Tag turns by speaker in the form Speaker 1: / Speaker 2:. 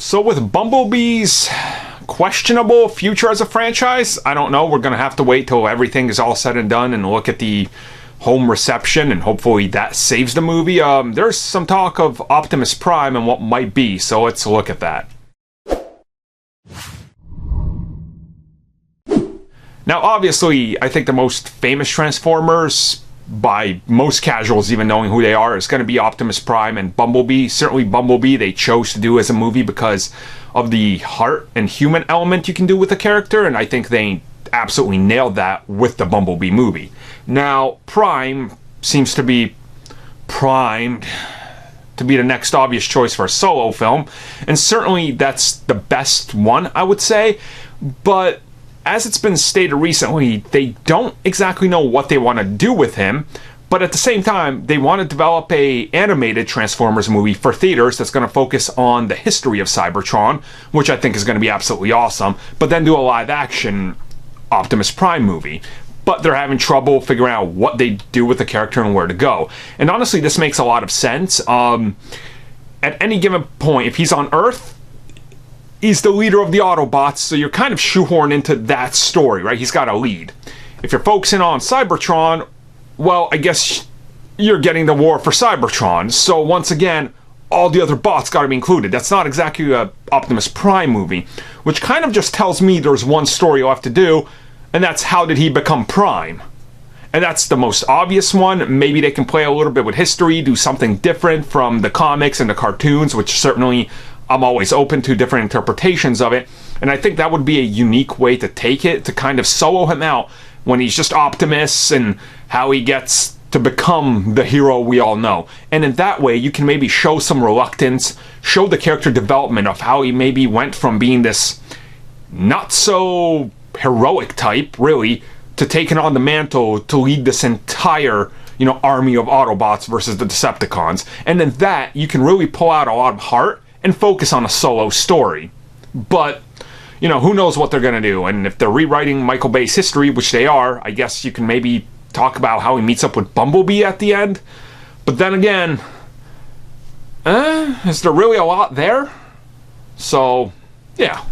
Speaker 1: So with Bumblebee's questionable future as a franchise, I don't know. We're going to have to wait till everything is all said and done and look at the home reception, and hopefully that saves the movie. There's some talk of Optimus Prime and what might be, so let's look at that. Now, obviously, I think the most famous Transformers, by most casuals even knowing who they are, is going to be Optimus Prime and Bumblebee. Certainly Bumblebee they chose to do as a movie because of the heart and human element you can do with the character, and I think they absolutely nailed that with the Bumblebee movie. Now, Prime seems to be primed to be the next obvious choice for a solo film, and certainly that's the best one, I would say, but as it's been stated recently, they don't exactly know what they want to do with him, but at the same time, they want to develop a animated Transformers movie for theaters that's going to focus on the history of Cybertron, which I think is going to be absolutely awesome, but then do a live-action Optimus Prime movie. But they're having trouble figuring out what they do with the character and where to go. And honestly, this makes a lot of sense. At any given point, if he's on Earth, he's the leader of the Autobots, so you're kind of shoehorned into that story, right? He's got a lead. If you're focusing on Cybertron, well, I guess you're getting the war for Cybertron. So once again, all the other bots got to be included. That's not exactly a Optimus Prime movie, which kind of just tells me there's one story left to do, and that's how did he become Prime? And that's the most obvious one. Maybe they can play a little bit with history, do something different from the comics and the cartoons, which certainly I'm always open to different interpretations of it, and I think that would be a unique way to take it, to kind of solo him out when he's just Optimus and how he gets to become the hero we all know. And in that way, you can maybe show some reluctance, show the character development of how he maybe went from being this not so heroic type, really, to taking on the mantle to lead this entire, army of Autobots versus the Decepticons. And in that, you can really pull out a lot of heart and focus on a solo story. But, who knows what they're going to do. And if they're rewriting Michael Bay's history, which they are, I guess you can maybe talk about how he meets up with Bumblebee at the end. But then again, is there really a lot there? So, yeah.